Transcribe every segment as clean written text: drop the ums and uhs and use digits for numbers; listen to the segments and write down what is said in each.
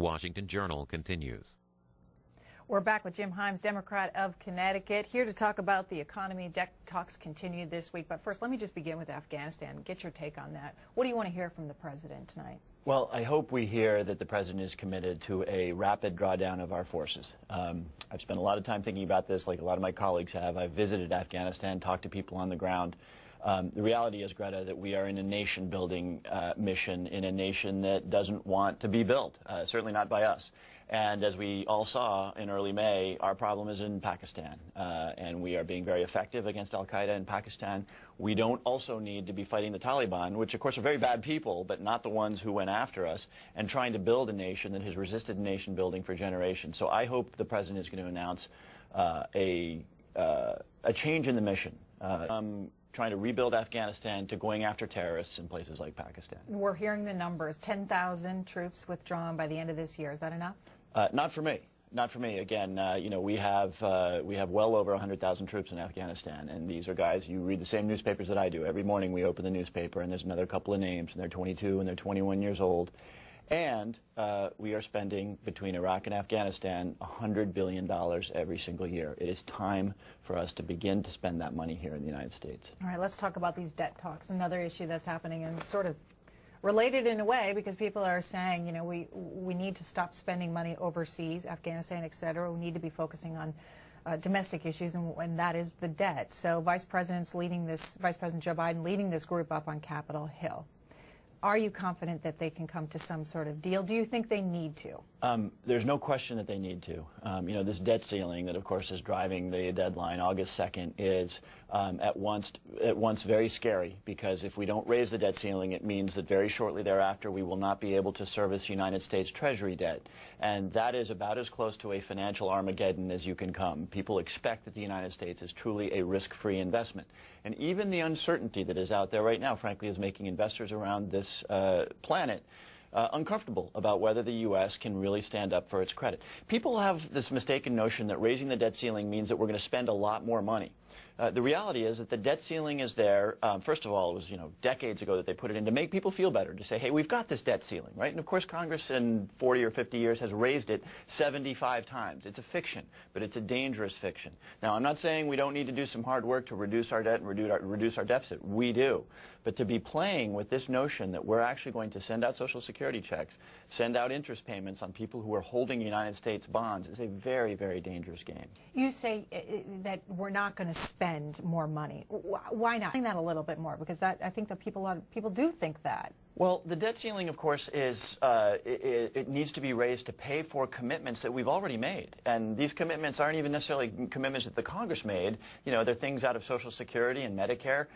Washington Journal continues. We're back with Jim Himes, Democrat of Connecticut, here to talk about the economy. Debt talks continue this week. But first, let me just begin with Afghanistan. Get your take on that. What do you want to hear from the president tonight? Well, I hope we hear that the president is committed to a rapid drawdown of our forces. I've spent a lot of time thinking about this, like a lot of my colleagues have. I've visited Afghanistan, talked to people on the ground. The reality is, Greta, that we are in a nation-building mission in a nation that doesn't want to be built, certainly not by us. And as we all saw in early May, our problem is in Pakistan, and we are being very effective against al-Qaeda in Pakistan. We don't also need to be fighting the Taliban, which of course are very bad people, but not the ones who went after us, and trying to build a nation that has resisted nation building for generations. So I hope the president is going to announce a change in the mission. Trying to rebuild Afghanistan to going after terrorists in places like Pakistan. We're hearing the numbers, 10,000 troops withdrawn by the end of this year. Is that enough? Not for me. Not for me. Again, you know, we have well over 100,000 troops in Afghanistan, and these are guys, you read the same newspapers that I do. Every morning we open the newspaper, and there's another couple of names, and they're 22 and they're 21 years old. And we are spending, between Iraq and Afghanistan, $100 billion every single year. It is time for us to begin to spend that money here in the United States. All right, let's talk about these debt talks. Another issue that's happening, and sort of related in a way, because people are saying, you know, we need to stop spending money overseas, Afghanistan, et cetera. We need to be focusing on domestic issues, and that is the debt. So Vice President Joe Biden leading this group up on Capitol Hill. Are you confident that they can come to some sort of deal? Do you think they need to? There's no question that they need to. You know, this debt ceiling that, of course, is driving the deadline, August 2nd, is at once very scary, because if we don't raise the debt ceiling, it means that very shortly thereafter we will not be able to service United States Treasury debt. And that is about as close to a financial Armageddon as you can come. People expect that the United States is truly a risk-free investment. And even the uncertainty that is out there right now, frankly, is making investors around this planet uncomfortable about whether the U.S. can really stand up for its credit. People have this mistaken notion that raising the debt ceiling means that we're going to spend a lot more money. The reality is that the debt ceiling is there. First of all, it was, you know, decades ago that they put it in to make people feel better, to say, hey, we've got this debt ceiling, right? And of course, Congress in 40 or 50 years has raised it 75 times. It's a fiction, but it's a dangerous fiction. Now, I'm not saying we don't need to do some hard work to reduce our debt and reduce our deficit. We do. But to be playing with this notion that we're actually going to send out Social Security checks, send out interest payments on people who are holding United States bonds is a very, very dangerous game. You say that we're not going to spend more money. Why not? Explain that a little bit more, because I think that a lot of people do think that. Well, the debt ceiling, of course, is it needs to be raised to pay for commitments that we've already made. And these commitments aren't even necessarily commitments that the Congress made. You know, they're things out of Social Security and Medicare.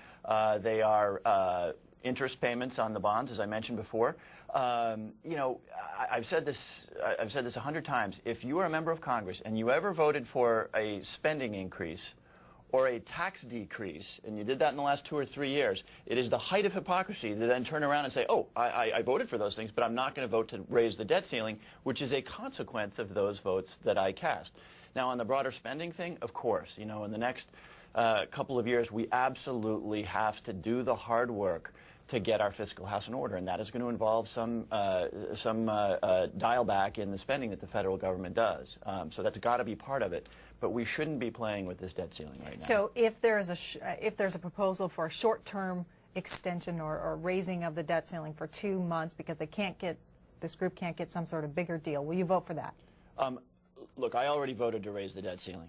They are interest payments on the bonds, as I mentioned before. You know, I've said this 100 times. If you are a member of Congress and you ever voted for a spending increase or a tax decrease, and you did that in the last 2 or 3 years, it is the height of hypocrisy to then turn around and say, oh, I voted for those things, but I'm not going to vote to raise the debt ceiling, which is a consequence of those votes that I cast. Now, on the broader spending thing, of course, you know, in the next couple of years, we absolutely have to do the hard work to get our fiscal house in order, and that is going to involve some dial back in the spending that the federal government does. So that's got to be part of it. But we shouldn't be playing with this debt ceiling right now. So if there's a proposal for a short-term extension or raising of the debt ceiling for 2 months because this group can't get some sort of bigger deal, will you vote for that? Look, I already voted to raise the debt ceiling,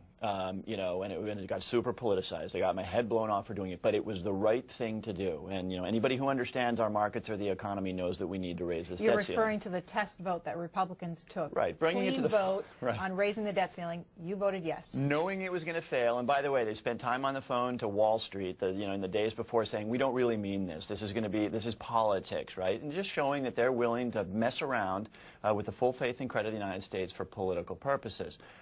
you know, and it got super politicized. I got my head blown off for doing it, but it was the right thing to do. And, you know, anybody who understands our markets or the economy knows that we need to raise this debt ceiling. You're referring to the test vote that Republicans took. Right, bringing it to the vote on raising the debt ceiling. You voted yes. Knowing it was going to fail, and by the way, they spent time on the phone to Wall Street, you know, in the days before, saying we don't really mean this. This is politics, right? And just showing that they're willing to mess around with the full faith and credit of the United States for political purposes.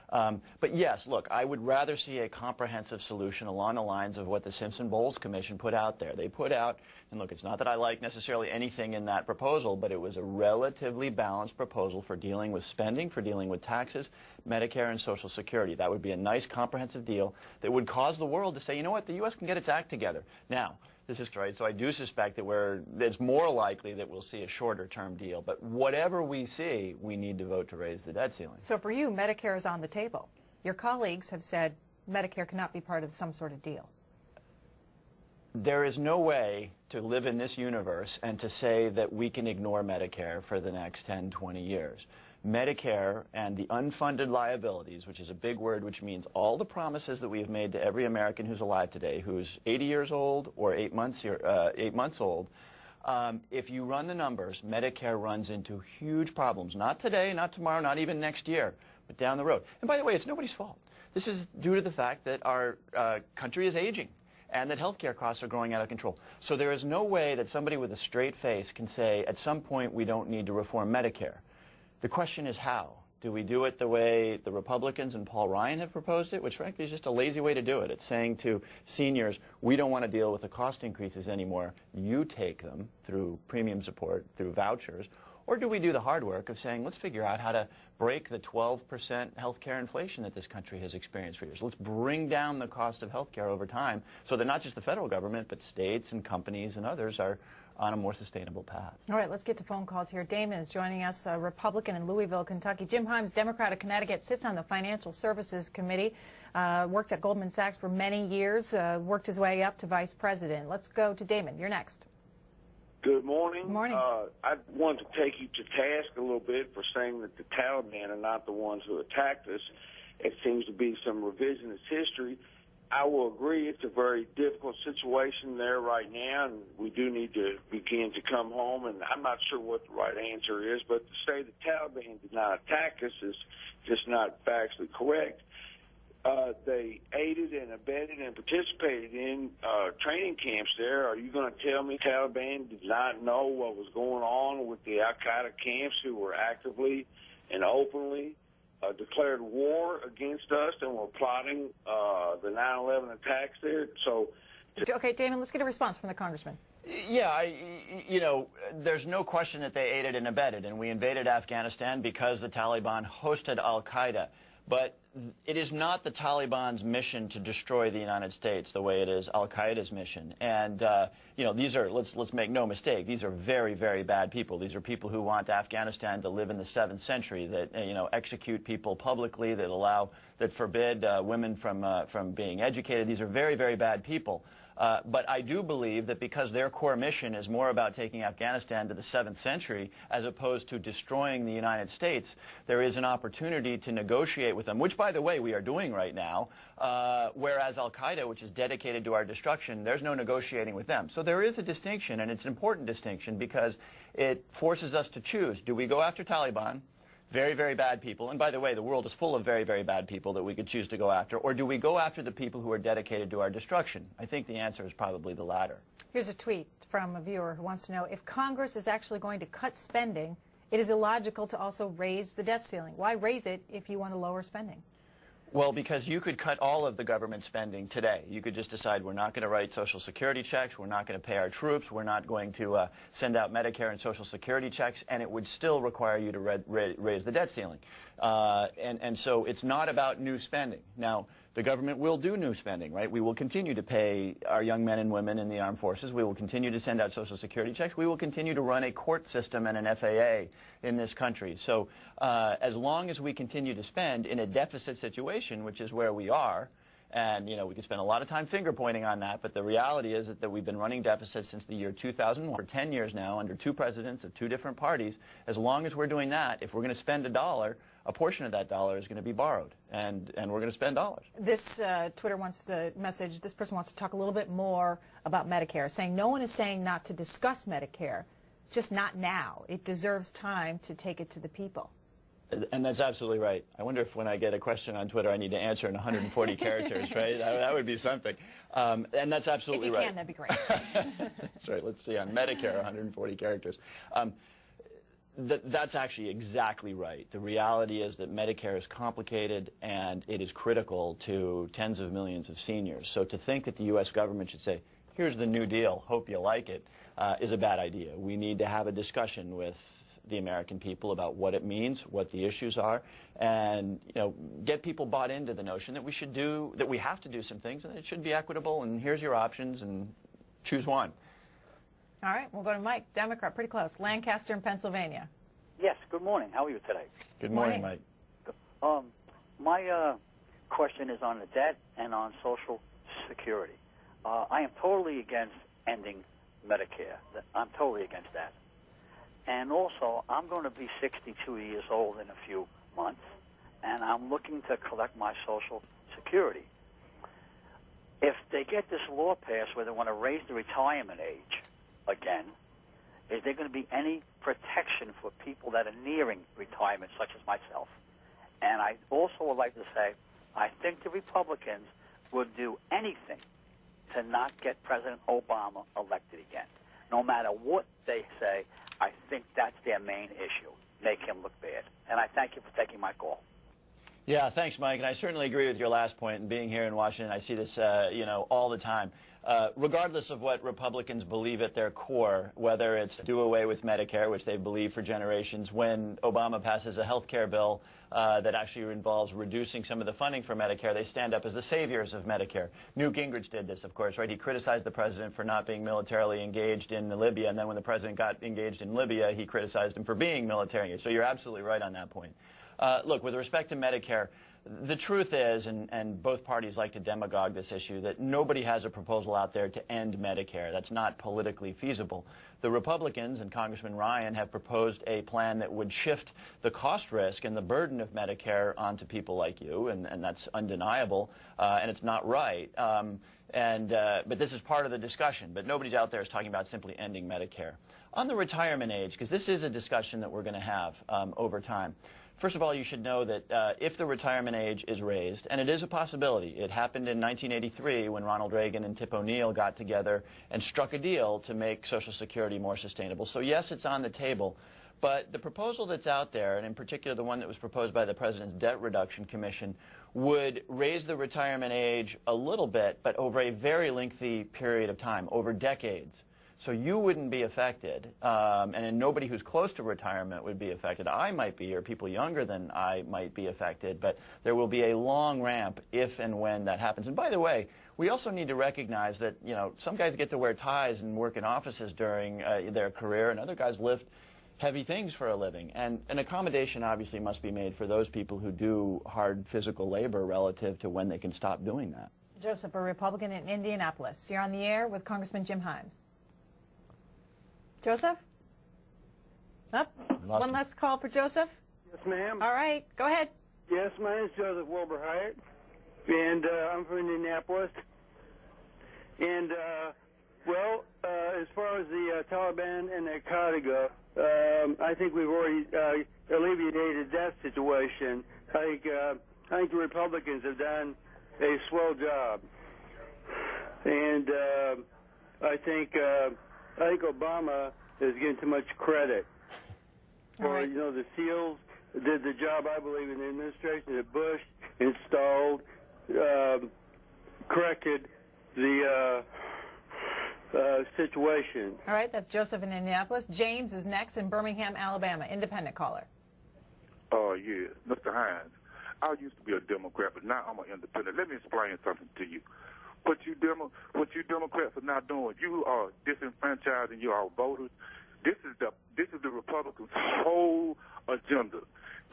But yes, look, I would rather see a comprehensive solution along the lines of what the Simpson-Bowles Commission put out there. They put out, and look, it's not that I like necessarily anything in that proposal, but it was a relatively balanced proposal for dealing with spending, for dealing with taxes, Medicare, and Social Security. That would be a nice comprehensive deal that would cause the world to say, you know what, the U.S. can get its act together. Now, This is right. So I do suspect that it's more likely that we'll see a shorter-term deal. But whatever we see, we need to vote to raise the debt ceiling. So for you, Medicare is on the table. Your colleagues have said Medicare cannot be part of some sort of deal. There is no way to live in this universe and to say that we can ignore Medicare for the next 10, 20 years. Medicare and the unfunded liabilities, which is a big word, which means all the promises that we have made to every American who's alive today, who's 80 years old or 8 months old, if you run the numbers, Medicare runs into huge problems. Not today, not tomorrow, not even next year, but down the road. And by the way, it's nobody's fault. This is due to the fact that our country is aging and that healthcare costs are growing out of control. So there is no way that somebody with a straight face can say, at some point, we don't need to reform Medicare. The question is how. Do we do it the way the Republicans and Paul Ryan have proposed it, which frankly is just a lazy way to do it. It's saying to seniors, we don't want to deal with the cost increases anymore. You take them through premium support, through vouchers. Or do we do the hard work of saying, let's figure out how to break the 12% healthcare inflation that this country has experienced for years. Let's bring down the cost of healthcare over time so that not just the federal government, but states and companies and others are on a more sustainable path. All right, let's get to phone calls here. Damon is joining us, a Republican in Louisville, Kentucky. Jim Himes, Democrat of Connecticut, sits on the Financial Services Committee, worked at Goldman Sachs for many years, worked his way up to vice president. Let's go to Damon. You're next. Good morning. Good morning. I want to take you to task a little bit for saying that the Taliban are not the ones who attacked us. It seems to be some revisionist history. I will agree it's a very difficult situation there right now, and we do need to begin to come home, and I'm not sure what the right answer is, but to say the Taliban did not attack us is just not factually correct. They aided and abetted and participated in training camps there. Are you going to tell me Taliban did not know what was going on with the al-Qaeda camps who were actively and openly declared war against us and were plotting the 9/11 attacks there? So, okay, Damon, let's get a response from the congressman. Yeah, there's no question that they aided and abetted, and we invaded Afghanistan because the Taliban hosted al-Qaeda. But it is not the Taliban's mission to destroy the United States the way it is al-Qaeda's mission. And, these are, let's make no mistake, these are very, very bad people. These are people who want Afghanistan to live in the 7th century, that, execute people publicly, that forbid women from being educated. These are very, very bad people. But I do believe that because their core mission is more about taking Afghanistan to the 7th century as opposed to destroying the United States, there is an opportunity to negotiate with them, which, by the way, we are doing right now, whereas al-Qaeda, which is dedicated to our destruction, there's no negotiating with them. So there is a distinction, and it's an important distinction because it forces us to choose. Do we go after Taliban? Very, very bad people. And by the way, the world is full of very, very bad people that we could choose to go after. Or do we go after the people who are dedicated to our destruction? I think the answer is probably the latter. Here's a tweet from a viewer who wants to know, if Congress is actually going to cut spending, it is illogical to also raise the debt ceiling. Why raise it if you want to lower spending? Well, because you could cut all of the government spending today. You could just decide we're not going to write Social Security checks, we're not going to pay our troops, we're not going to send out Medicare and Social Security checks, and it would still require you to raise the debt ceiling. And so it's not about new spending. Now, the government will do new spending, right? We will continue to pay our young men and women in the armed forces. We will continue to send out Social Security checks. We will continue to run a court system and an FAA in this country. So as long as we continue to spend in a deficit situation, which is where we are, and, we could spend a lot of time finger pointing on that, but the reality is that we've been running deficits since the year 2001, for 10 years now, under 2 presidents of 2 different parties. As long as we're doing that, if we're going to spend $1, a portion of that dollar is going to be borrowed, and we're going to spend dollars. This Twitter wants the message, this person wants to talk a little bit more about Medicare, saying no one is saying not to discuss Medicare, just not now. It deserves time to take it to the people. And that's absolutely right. I wonder if when I get a question on Twitter, I need to answer in 140 characters, right? That would be something. And that's absolutely right. If you can, that'd be great. That's right. Let's see, on Medicare, 140 characters. That's actually exactly right. The reality is that Medicare is complicated and it is critical to tens of millions of seniors. So to think that the U.S. government should say, here's the new deal, hope you like it, is a bad idea. We need to have a discussion with the American people about what it means, what the issues are, and get people bought into the notion that we have to do some things and it should be equitable, and here's your options, and Choose one. All right, we'll go to Mike, Democrat, pretty close. Lancaster in Pennsylvania. Yes, good morning. How are you today? Good morning, Mike. My question is on the debt and on Social Security. I am totally against ending Medicare. I'm totally against that. And also, I'm going to be 62 years old in a few months, and I'm looking to collect my Social Security. If they get this law passed where they want to raise the retirement age again, is there going to be any protection for people that are nearing retirement, such as myself? And I also would like to say, I think the Republicans would do anything to not get President Obama elected again. No matter what they say, I think that's their main issue, make him look bad. And I thank you for taking my call. Yeah, thanks, Mike. And I certainly agree with your last point. And being here in Washington, I see this, all the time. Regardless of what Republicans believe at their core, whether it's do away with Medicare, which they believe for generations, when Obama passes a health care bill that actually involves reducing some of the funding for Medicare, they stand up as the saviors of Medicare. Newt Gingrich did this, of course, right? He criticized the president for not being militarily engaged in Libya, and then when the president got engaged in Libya, he criticized him for being military engaged. So you're absolutely right on that point. Look, with respect to Medicare, the truth is, and both parties like to demagogue this issue, that nobody has a proposal out there to end Medicare. That's not politically feasible. The Republicans and Congressman Ryan have proposed a plan that would shift the cost risk and the burden of Medicare onto people like you, and that's undeniable, and it's not right. But this is part of the discussion. But nobody's out there is talking about simply ending Medicare. On the retirement age, because this is a discussion that we're going to have over time. First of all, you should know that if the retirement age is raised, and it is a possibility, it happened in 1983 when Ronald Reagan and Tip O'Neill got together and struck a deal to make Social Security more sustainable. So yes, it's on the table. But the proposal that's out there, and in particular the one that was proposed by the President's Debt Reduction Commission, would raise the retirement age a little bit, but over a very lengthy period of time, over decades. So you wouldn't be affected, and then nobody who's close to retirement would be affected. I might be, or people younger than I might be affected, but there will be a long ramp if and when that happens. And by the way, we also need to recognize that, some guys get to wear ties and work in offices during their career, and other guys lift heavy things for a living. And an accommodation obviously must be made for those people who do hard physical labor relative to when they can stop doing that. Joseph, a Republican in Indianapolis. You're on the air with Congressman Jim Himes. Joseph? Up? One last call for Joseph? Yes, ma'am. All right, go ahead. Yes, my name is Joseph Wilbur Hyatt, and I'm from Indianapolis. And, as far as the Taliban and Al-Qaeda go, I think we've already alleviated that situation. I think the Republicans have done a swell job. And I think Obama is getting too much credit for, the SEALs did the job, I believe, in the administration that Bush installed, corrected the situation. All right, that's Joseph in Indianapolis. James is next in Birmingham, Alabama. Independent caller. Oh, yeah. Mr. Hines, I used to be a Democrat, but now I'm an independent. Let me explain something to you. What you Democrats are not doing, you are disenfranchising your voters. This is the Republicans' whole agenda.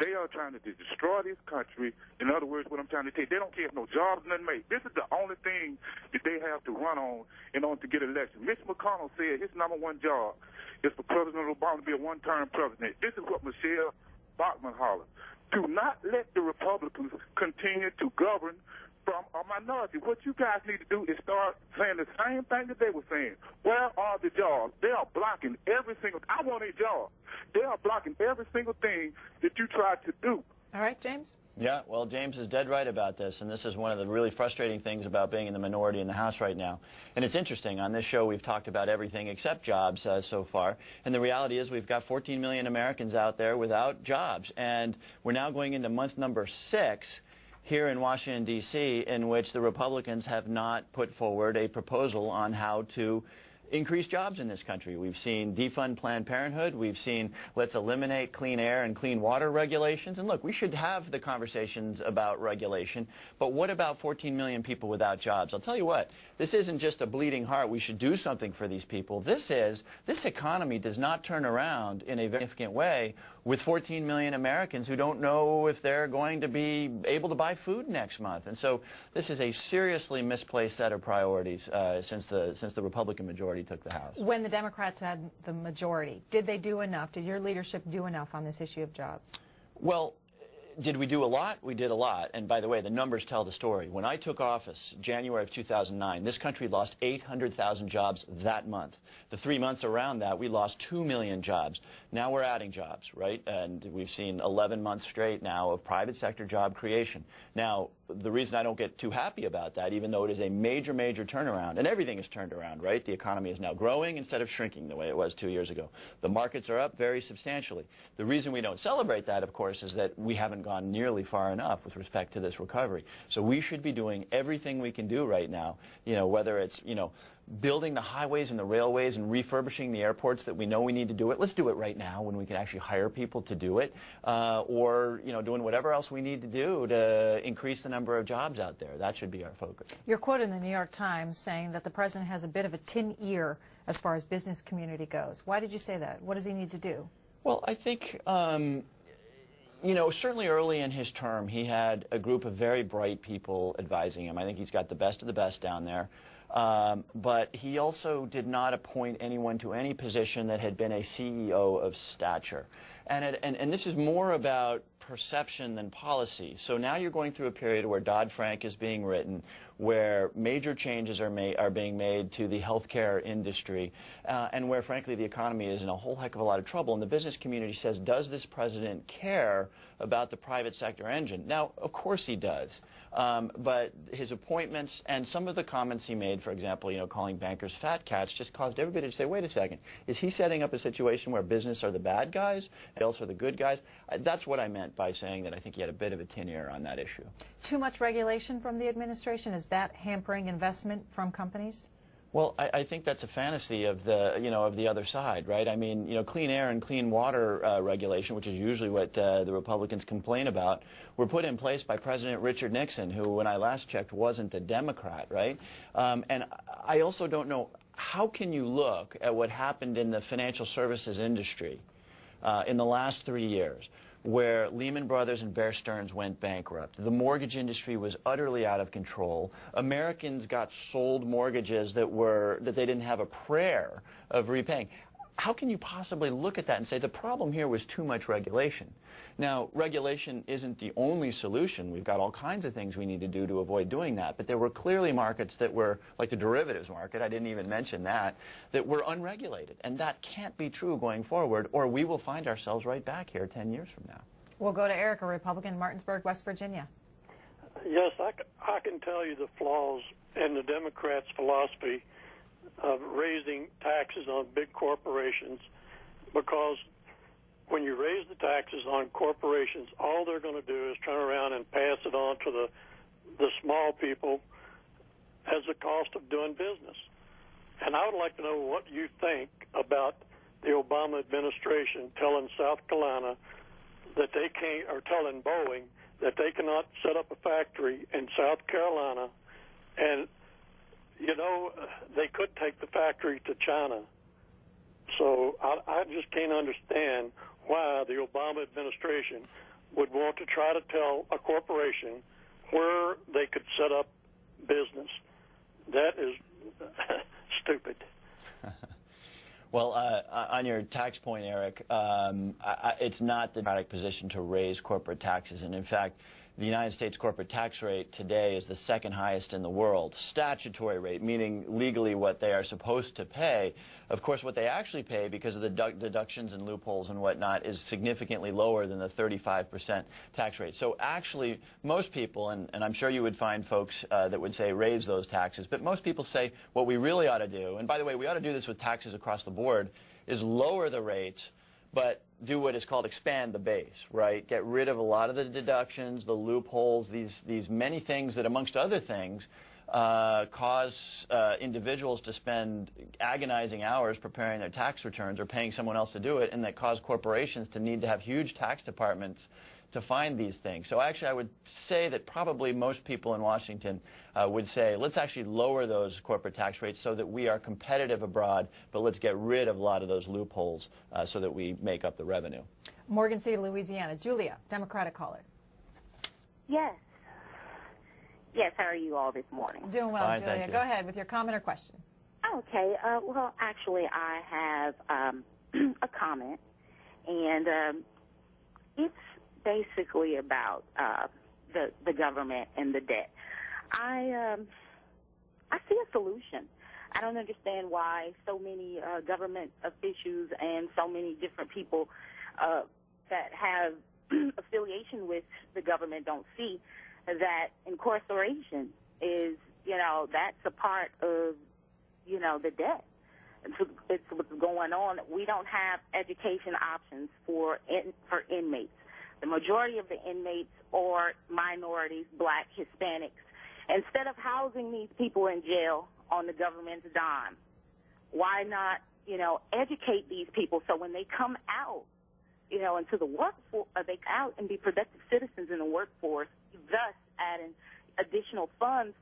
They are trying to destroy this country. In other words, what I'm trying to say, they don't care if no jobs are nothing made. This is the only thing that they have to run on in order to get elected. Mitch McConnell said his #1 job is for President Obama to be a one-term president. This is what Michelle Bachmann hollered. Do not let the Republicans continue to govern from a minority. What you guys need to do is start saying the same thing that they were saying. Where are the jobs? They are blocking every single. I want a job. They are blocking every single thing that you tried to do. All right, James? Yeah, well, James is dead right about this, and this is one of the really frustrating things about being in the minority in the House right now. And it's interesting. On this show, we've talked about everything except jobs so far. And the reality is we've got 14 million Americans out there without jobs. And we're now going into month number 6 here in Washington, D.C., in which the Republicans have not put forward a proposal on how to increase jobs in this country. We've seen defund Planned Parenthood. We've seen let's eliminate clean air and clean water regulations. And look, we should have the conversations about regulation, but what about 14 million people without jobs? I'll tell you what, this isn't just a bleeding heart. We should do something for these people. This economy does not turn around in a very significant way with 14 million Americans who don't know if they're going to be able to buy food next month. And so this is a seriously misplaced set of priorities since the Republican majority took the House. When the Democrats had the majority, did they do enough? Did your leadership do enough on this issue of jobs? Well, did we do a lot? We did a lot. And by the way, the numbers tell the story. When I took office, January of 2009, this country lost 800,000 jobs that month. The 3 months around that, we lost 2 million jobs. Now we're adding jobs, right? And we've seen 11 months straight now of private sector job creation. Now, the reason I don't get too happy about that, even though it is a major, major turnaround, and everything is turned around, right? The economy is now growing instead of shrinking the way it was 2 years ago. The markets are up very substantially. The reason we don't celebrate that, of course, is that we haven't gone nearly far enough with respect to this recovery. So we should be doing everything we can do right now, whether it's, building the highways and the railways and refurbishing the airports that we know we need to do it. Let's do it right now when we can actually hire people to do it, or doing whatever else we need to do to increase the number of jobs out there. That should be our focus. You're quoted in the New York Times saying that the president has a bit of a tin ear as far as business community goes. Why did you say that? What does he need to do? Well, I think certainly early in his term, he had a group of very bright people advising him. I think he's got the best of the best down there. But he also did not appoint anyone to any position that had been a CEO of stature. And this is more about perception than policy. So now you're going through a period where Dodd-Frank is being written, where major changes are being made to the healthcare industry, and where, frankly, the economy is in a whole heck of a lot of trouble. And the business community says, does this president care about the private sector engine? Now, of course he does. But his appointments and some of the comments he made, for example, calling bankers fat cats, just caused everybody to say, wait a second, is he setting up a situation where business are the bad guys and else are the good guys? That's what I meant by saying that I think he had a bit of a tin ear on that issue. Too much regulation from the administration? Is that hampering investment from companies? Well, I think that's a fantasy of the other side, right? I mean, clean air and clean water regulation, which is usually what the Republicans complain about, were put in place by President Richard Nixon, who, when I last checked, wasn't a Democrat, right? And I also don't know, how can you look at what happened in the financial services industry in the last 3 years, where Lehman Brothers and Bear Stearns went bankrupt. The mortgage industry was utterly out of control. Americans got sold mortgages that they didn't have a prayer of repaying. How can you possibly look at that and say the problem here was too much regulation? Now, regulation isn't the only solution. We've got all kinds of things we need to do to avoid doing that. But there were clearly markets that were, like the derivatives market, I didn't even mention that were unregulated. And that can't be true going forward, or we will find ourselves right back here 10 years from now. We'll go to Eric, a Republican in Martinsburg, West Virginia. Yes, I can tell you the flaws in the Democrats' philosophy of raising taxes on big corporations, because when you raise the taxes on corporations, all they're going to do is turn around and pass it on to the small people as a cost of doing business. And I would like to know what you think about the Obama administration telling South Carolina that they can't, or telling Boeing that they cannot set up a factory in South Carolina, and they could take the factory to China. So I just can't understand why the Obama administration would want to try to tell a corporation where they could set up business. That is stupid. Well, on your tax point, Eric, it's not the Democratic position to raise corporate taxes. And in fact, the United States corporate tax rate today is the second highest in the world. Statutory rate, meaning legally what they are supposed to pay. Of course, what they actually pay, because of the deductions and loopholes and whatnot, is significantly lower than the 35% tax rate. So actually, most people, and I'm sure you would find folks that would say raise those taxes, but most people say what we really ought to do, and by the way, we ought to do this with taxes across the board, is lower the rates, but do what is called expand the base, right? Get rid of a lot of the deductions, the loopholes, these many things that, amongst other things, cause individuals to spend agonizing hours preparing their tax returns or paying someone else to do it, and that cause corporations to need to have huge tax departments to find these things. So actually I would say that probably most people in Washington would say, let's actually lower those corporate tax rates so that we are competitive abroad, but let's get rid of a lot of those loopholes so that we make up the revenue. Morgan City, Louisiana. Julia, Democratic caller. Yes. Yes, how are you all this morning? Doing well, Fine, Julia. Go ahead with your comment or question. Okay. Well, actually, I have a comment, and it's basically about the government and the debt. I see a solution. I don't understand why so many government officials and so many different people that have affiliation with the government don't see that incarceration is, that's a part of, the debt. It's what's going on. We don't have education options for inmates. The majority of the inmates are minorities, black, Hispanics. Instead of housing these people in jail on the government's dime, why not, educate these people so when they come out, into the workforce, they out and be productive citizens in the workforce, thus adding additional funds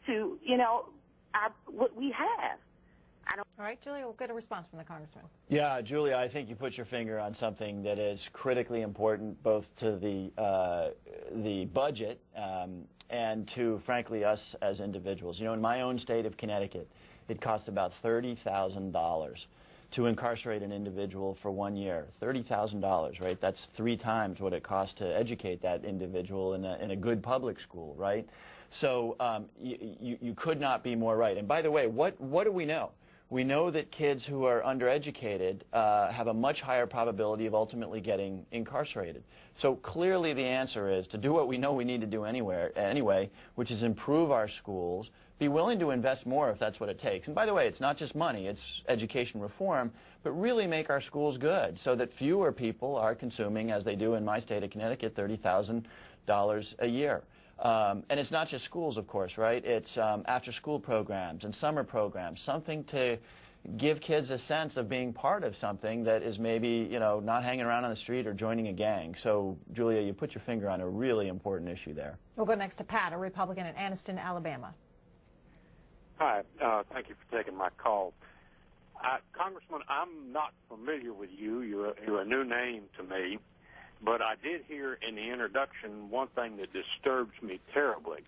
to, what we have. All right, Julia, we'll get a response from the Congressman. Yeah, Julia, I think you put your finger on something that is critically important both to the budget and to, frankly, us as individuals. In my own state of Connecticut, it costs about $30,000 to incarcerate an individual for 1 year. $30,000, right? That's 3 times what it costs to educate that individual in a good public school, right? So you could not be more right. And by the way, what do we know? We know that kids who are undereducated have a much higher probability of ultimately getting incarcerated. So clearly the answer is to do what we know we need to do anyway, which is improve our schools, be willing to invest more if that's what it takes. And by the way, it's not just money, it's education reform, but really make our schools good so that fewer people are consuming, as they do in my state of Connecticut, $30,000 a year. And it's not just schools, of course, right? It's after-school programs and summer programs, something to give kids a sense of being part of something that is maybe, not hanging around on the street or joining a gang. So, Julia, you put your finger on a really important issue there. We'll go next to Pat, a Republican in Anniston, Alabama. Hi. Thank you for taking my call. Congressman, I'm not familiar with you. You're a new name to me. But I did hear in the introduction one thing that disturbs me terribly.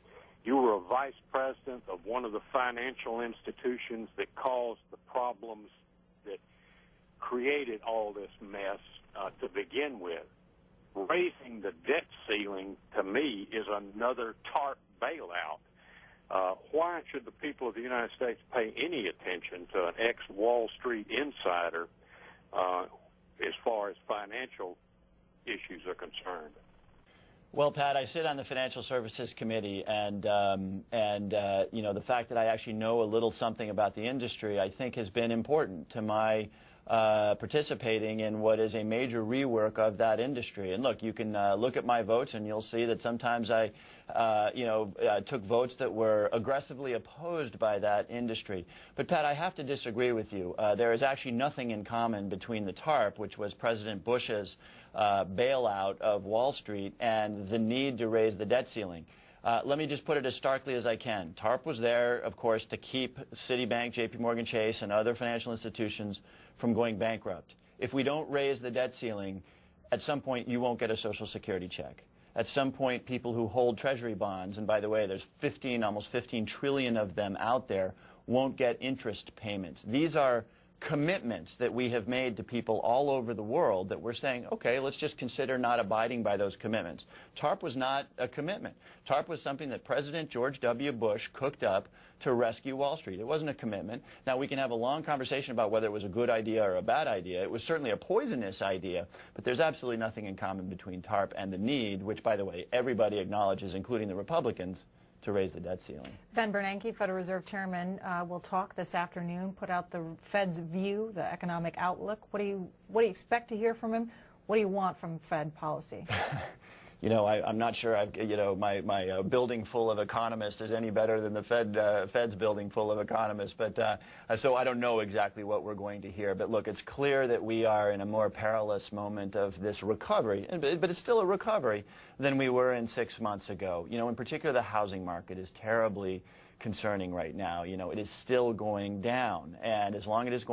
You were a vice president of one of the financial institutions that caused the problems that created all this mess to begin with. Raising the debt ceiling, to me, is another TARP bailout. Why should the people of the United States pay any attention to an ex-Wall Street insider as far as financial issues are concerned? Well, Pat, I sit on the Financial Services Committee, and the fact that I actually know a little something about the industry, I think, has been important to my participating in what is a major rework of that industry. And look, you can look at my votes, and you'll see that sometimes I, took votes that were aggressively opposed by that industry. But Pat, I have to disagree with you. There is actually nothing in common between the TARP, which was President Bush's bailout of Wall Street, and the need to raise the debt ceiling. Let me just put it as starkly as I can. TARP was there, of course, to keep Citibank, JP Morgan Chase, and other financial institutions from going bankrupt. If we don't raise the debt ceiling, at some point you won't get a Social Security check. At some point, people who hold Treasury bonds, and by the way, there's almost 15 trillion of them out there, won't get interest payments. These are commitments that we have made to people all over the world that we're saying, okay, let's just consider not abiding by those commitments. TARP was not a commitment. TARP was something that President George W. Bush cooked up to rescue Wall Street. It wasn't a commitment. Now, we can have a long conversation about whether it was a good idea or a bad idea. It was certainly a poisonous idea, but there's absolutely nothing in common between TARP and the need, which, by the way, everybody acknowledges, including the Republicans, to raise the debt ceiling. Ben Bernanke, Federal Reserve Chairman, will talk this afternoon, put out the Fed's view, the economic outlook. What do you expect to hear from him? What do you want from Fed policy? I'm not sure my building full of economists is any better than the Fed's building full of economists, but so I don't know exactly what we're going to hear. But look, it's clear that we are in a more perilous moment of this recovery, but it's still a recovery than we were in 6 months ago. In particular, the housing market is terribly concerning right now. It is still going down, and as long as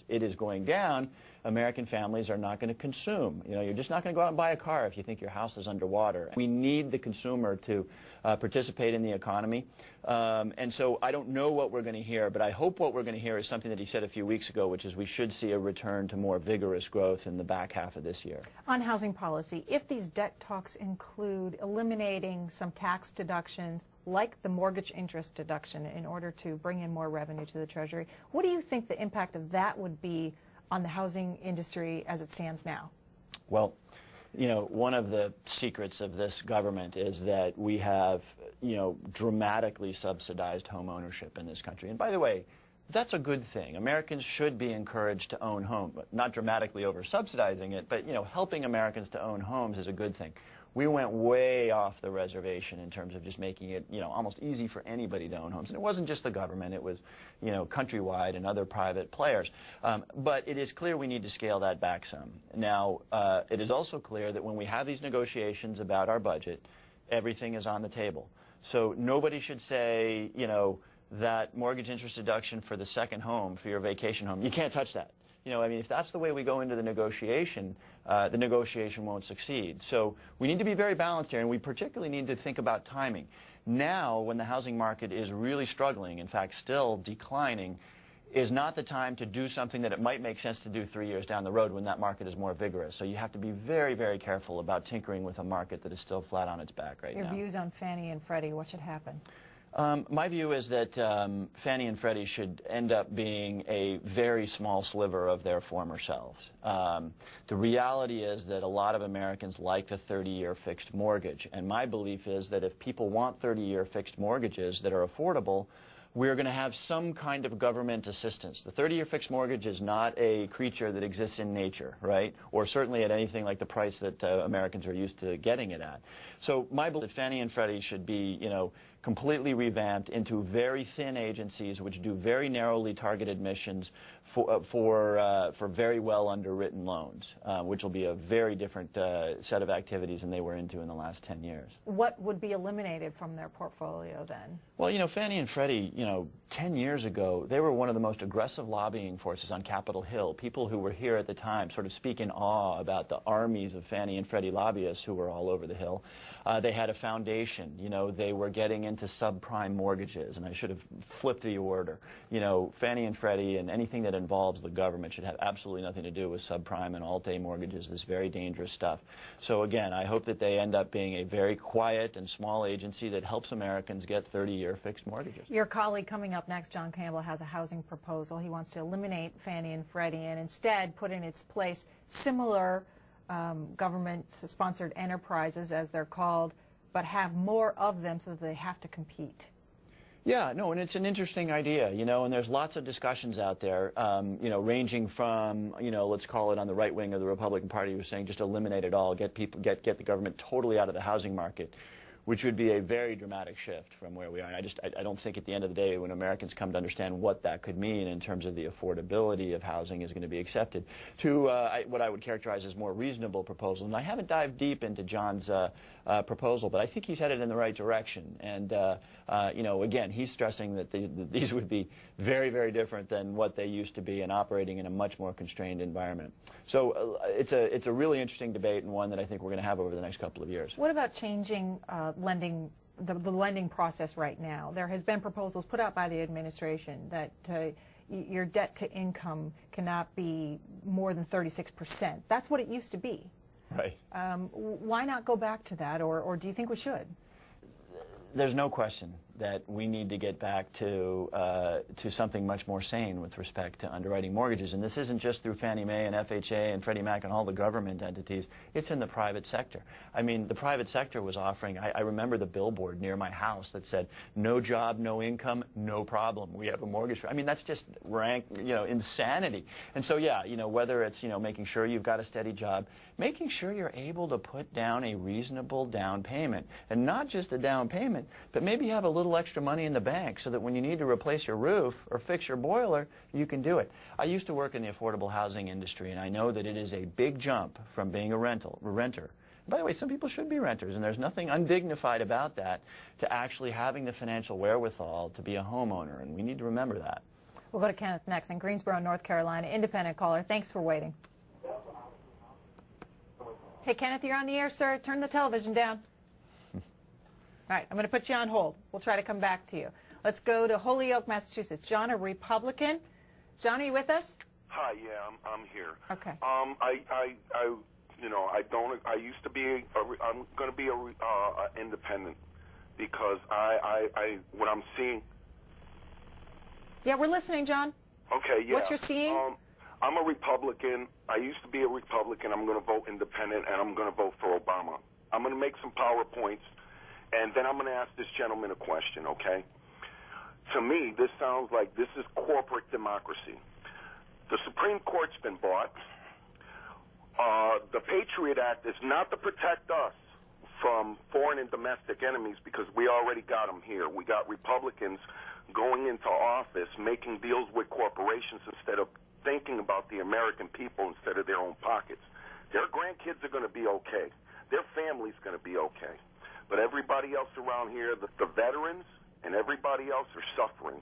it is going down, American families are not going to consume. You're just not going to go out and buy a car if you think your house is underwater. We need the consumer to participate in the economy, and so I don't know what we're going to hear, but I hope what we're going to hear is something that he said a few weeks ago, which is we should see a return to more vigorous growth in the back half of this year. On housing policy, if these debt talks include eliminating some tax deductions like the mortgage interest deduction in order to bring in more revenue to the Treasury, what do you think the impact of that would be on the housing industry as it stands now? Well, one of the secrets of this government is that we have, dramatically subsidized home ownership in this country. And by the way, that's a good thing. Americans should be encouraged to own homes, not dramatically over-subsidizing it, but, helping Americans to own homes is a good thing. We went way off the reservation in terms of just making it, almost easy for anybody to own homes. And it wasn't just the government, it was, countrywide and other private players. But it is clear we need to scale that back some. Now, it is also clear that when we have these negotiations about our budget, everything is on the table. So nobody should say, that mortgage interest deduction for the second home, for your vacation home, you can't touch that. If that's the way we go into the negotiation won't succeed. So we need to be very balanced here, and we particularly need to think about timing. Now, when the housing market is really struggling, in fact, still declining, is not the time to do something that it might make sense to do 3 years down the road when that market is more vigorous. So you have to be very, very careful about tinkering with a market that is still flat on its back right now. Your views on Fannie and Freddie, what should happen? My view is that Fannie and Freddie should end up being a very small sliver of their former selves. The reality is that a lot of Americans like the 30-year fixed mortgage, and my belief is that if people want 30-year fixed mortgages that are affordable, we're going to have some kind of government assistance. The 30-year fixed mortgage is not a creature that exists in nature, right? Or certainly at anything like the price that Americans are used to getting it at. So my belief is that Fannie and Freddie should be, completely revamped into very thin agencies which do very narrowly targeted missions for very well underwritten loans, which will be a very different set of activities than they were into in the last 10 years. What would be eliminated from their portfolio then? Well, Fannie and Freddie, 10 years ago, they were one of the most aggressive lobbying forces on Capitol Hill. People who were here at the time sort of speak in awe about the armies of Fannie and Freddie lobbyists who were all over the Hill. They had a foundation. They were getting into subprime mortgages, and I should have flipped the order. Fannie and Freddie and anything that involves the government should have absolutely nothing to do with subprime and Alt-A mortgages, this very dangerous stuff. So again, I hope that they end up being a very quiet and small agency that helps Americans get 30-year fixed mortgages. Your colleague coming up next, John Campbell, has a housing proposal. He wants to eliminate Fannie and Freddie and instead put in its place similar government-sponsored enterprises, as they're called, but have more of them so that they have to compete. Yeah, no, and it's an interesting idea, and there's lots of discussions out there, ranging from, let's call it on the right wing of the Republican Party, who's saying just eliminate it all, get the government totally out of the housing market, which would be a very dramatic shift from where we are. And I don't think at the end of the day, when Americans come to understand what that could mean in terms of the affordability of housing is going to be accepted, to what I would characterize as more reasonable proposal. And I haven't dived deep into John's proposal, but I think he's headed in the right direction. And, again, he's stressing that these would be very, very different than what they used to be and operating in a much more constrained environment. So it's a really interesting debate and one that I think we're going to have over the next couple of years. What about changing the lending process right now? There has been proposals put out by the administration that your debt to income cannot be more than 36%. That's what it used to be. Right. Why not go back to that, or do you think we should? There's no question that we need to get back to something much more sane with respect to underwriting mortgages. And this isn't just through Fannie Mae and FHA and Freddie Mac and all the government entities. It's in the private sector. I mean, the private sector was offering, I remember the billboard near my house that said, no job, no income, no problem. We have a mortgage. I mean, that's just rank, insanity. And so, yeah, whether it's, making sure you've got a steady job, making sure you're able to put down a reasonable down payment. And not just a down payment, but maybe have a little extra money in the bank so that when you need to replace your roof or fix your boiler, you can do it. I used to work in the affordable housing industry, and I know that it is a big jump from being a renter. By the way, some people should be renters, and there's nothing undignified about that, to actually having the financial wherewithal to be a homeowner, and we need to remember that. We'll go to Kenneth next in Greensboro, North Carolina. Independent caller. Thanks for waiting. Hey, Kenneth, you're on the air, sir. Turn the television down. All right, I'm going to put you on hold. We'll try to come back to you. Let's go to Holyoke, Massachusetts. John, a Republican. John, are you with us? Hi, yeah, I'm here. Okay. I used to be, I'm going to be a independent because what I'm seeing. Yeah, we're listening, John. Okay, yeah. What you're seeing? I'm a Republican. I used to be a Republican. I'm going to vote independent, and I'm going to vote for Obama. I'm going to make some PowerPoints, and then I'm going to ask this gentleman a question, okay? To me, this sounds like this is corporate democracy. The Supreme Court's been bought. The Patriot Act is not to protect us from foreign and domestic enemies because we already got them here. We got Republicans going into office making deals with corporations instead of thinking about the American people instead of their own pockets. Their grandkids are going to be okay. Their family's going to be okay. But everybody else around here, the veterans and everybody else are suffering.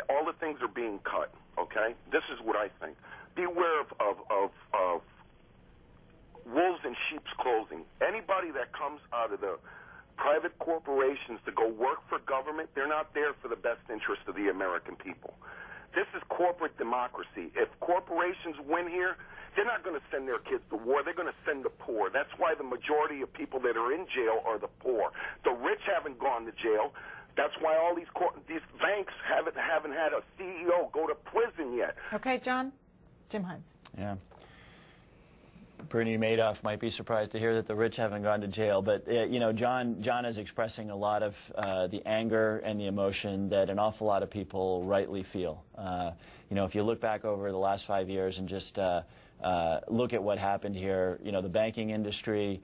All the things are being cut, okay? This is what I think. Beware of wolves in sheep's clothing. Anybody that comes out of the private corporations to go work for government, they're not there for the best interest of the American people. This is corporate democracy. If corporations win here, they're not going to send their kids to war. They're going to send the poor. That's why the majority of people that are in jail are the poor. The rich haven't gone to jail. That's why all these banks haven't had a CEO go to prison yet. Okay, John. Jim Hines. Yeah. Bernie Madoff might be surprised to hear that the rich haven't gone to jail, but John is expressing a lot of the anger and the emotion that an awful lot of people rightly feel. If you look back over the last 5 years and just look at what happened here, the banking industry,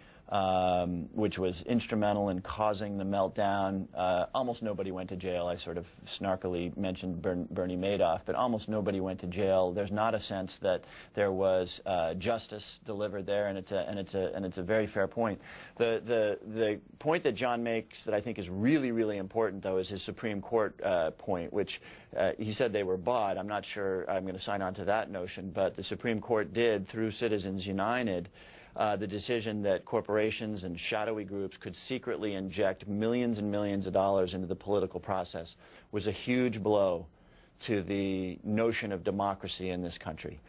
which was instrumental in causing the meltdown. Almost nobody went to jail. I sort of snarkily mentioned Bernie Madoff, but almost nobody went to jail. There's not a sense that there was justice delivered there, and it's a very fair point. The point that John makes that I think is really, really important, though, is his Supreme Court point, which he said they were bought. I'm not sure I'm going to sign on to that notion, but the Supreme Court did, through Citizens United, the decision that corporations and shadowy groups could secretly inject millions and millions of dollars into the political process was a huge blow to the notion of democracy in this country.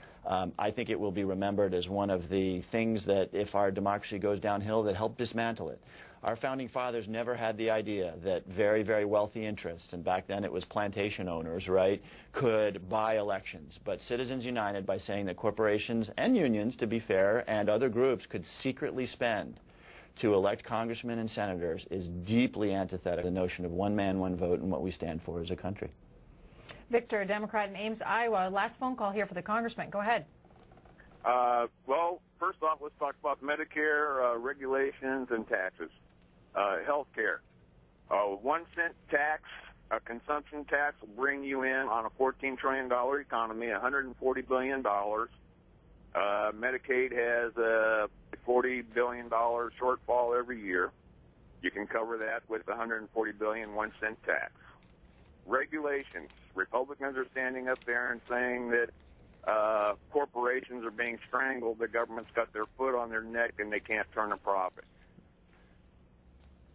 I think it will be remembered as one of the things that, if our democracy goes downhill, that helped dismantle it. Our founding fathers never had the idea that very, very wealthy interests, and back then it was plantation owners, right, could buy elections. But Citizens United, by saying that corporations and unions, to be fair, and other groups could secretly spend to elect congressmen and senators, is deeply antithetical to the notion of one man, one vote, and what we stand for as a country. Victor, a Democrat in Ames, Iowa. Last phone call here for the congressman. Go ahead. Well, first off, let's talk about Medicare regulations and taxes. Health care. 1 cent tax, a consumption tax, will bring you in on a $14 trillion economy, $140 billion. Medicaid has a $40 billion shortfall every year. You can cover that with the $140 billion 1 cent tax. Regulations. Republicans are standing up there and saying that corporations are being strangled. The government's got their foot on their neck and they can't turn a profit.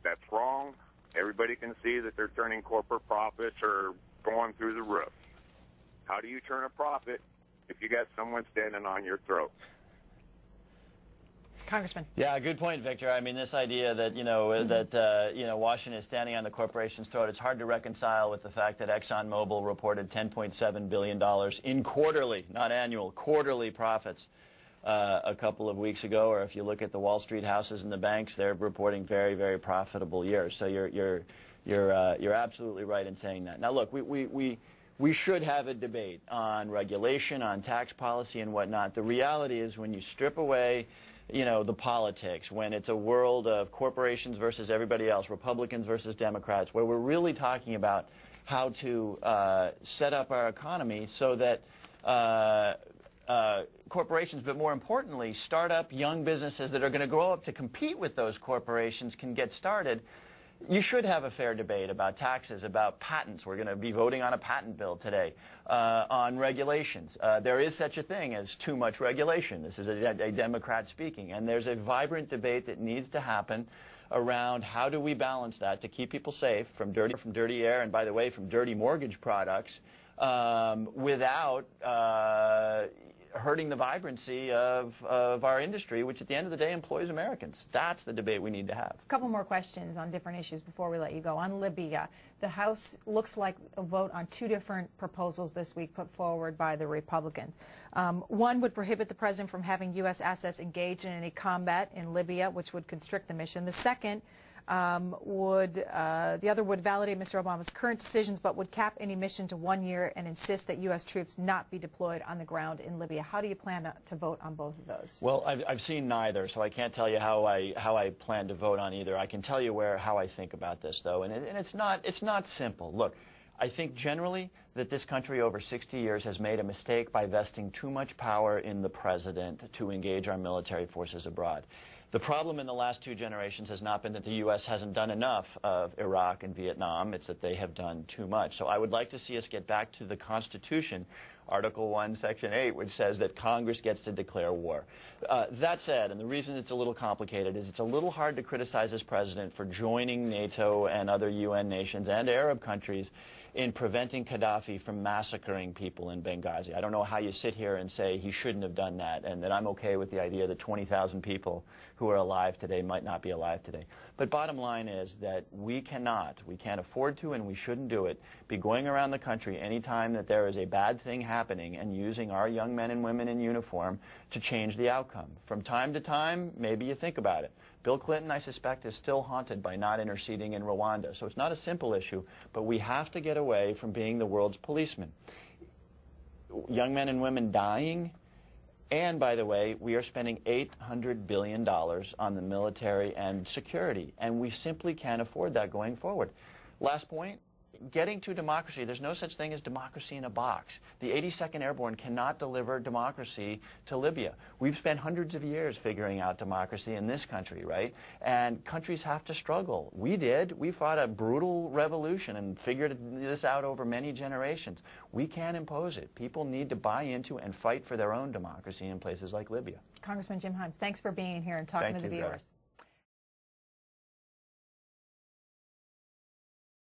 That's wrong. Everybody can see that they're turning corporate profits or going through the roof. How do you turn a profit if you got someone standing on your throat? Congressman. Yeah, good point, Victor. I mean, this idea that, Washington is standing on the corporation's throat, it's hard to reconcile with the fact that ExxonMobil reported $10.7 billion in quarterly, not annual, quarterly profits a couple of weeks ago. Or if you look at the Wall Street houses and the banks, they're reporting very, very profitable years. So you're absolutely right in saying that. Now, look, we should have a debate on regulation, on tax policy and whatnot. The reality is when you strip away the politics, when it's a world of corporations versus everybody else, Republicans versus Democrats, where we're really talking about how to set up our economy so that corporations, but more importantly, start-up young businesses that are going to grow up to compete with those corporations can get started. You should have a fair debate about taxes, about patents. We're going to be voting on a patent bill today, on regulations. There is such a thing as too much regulation. This is a Democrat speaking. And there's a vibrant debate that needs to happen around how do we balance that to keep people safe from dirty air and, by the way, from dirty mortgage products without hurting the vibrancy of our industry, which at the end of the day employs Americans. That's the debate we need to have. A couple more questions on different issues before we let you go. On Libya, the House looks like a vote on two different proposals this week put forward by the Republicans. One would prohibit the president from having U.S. assets engaged in any combat in Libya, which would constrict the mission. The second the other would validate Mr. Obama's current decisions, but would cap any mission to 1 year and insist that U.S. troops not be deployed on the ground in Libya. How do you plan to vote on both of those? Well, I've seen neither, so I can't tell you how I plan to vote on either. I can tell you how I think about this, though, and it's not simple. Look, I think generally that this country over 60 years has made a mistake by vesting too much power in the president to engage our military forces abroad. The problem in the last two generations has not been that the U.S. hasn't done enough of Iraq and Vietnam. It's that they have done too much. So I would like to see us get back to the Constitution, Article 1, Section 8, which says that Congress gets to declare war. That said, and the reason it's a little complicated is it's a little hard to criticize this president for joining NATO and other UN nations and Arab countries in preventing Gaddafi from massacring people in Benghazi. I don't know how you sit here and say he shouldn't have done that and that I'm okay with the idea that 20,000 people who are alive today might not be alive today. But bottom line is that we can't afford to, and we shouldn't do it, be going around the country anytime that there is a bad thing happening and using our young men and women in uniform to change the outcome. From time to time, maybe you think about it. Bill Clinton, I suspect, is still haunted by not interceding in Rwanda. So it's not a simple issue, but we have to get away from being the world's policeman. Young men and women dying, and by the way, we are spending $800 billion on the military and security, and we simply can't afford that going forward. Last point. Getting to democracy, there's no such thing as democracy in a box. The 82nd Airborne cannot deliver democracy to Libya. We've spent hundreds of years figuring out democracy in this country, right? And countries have to struggle. We did. We fought a brutal revolution and figured this out over many generations. We can't impose it. People need to buy into and fight for their own democracy in places like Libya. Congressman Jim Himes, thanks for being here and talking to the viewers.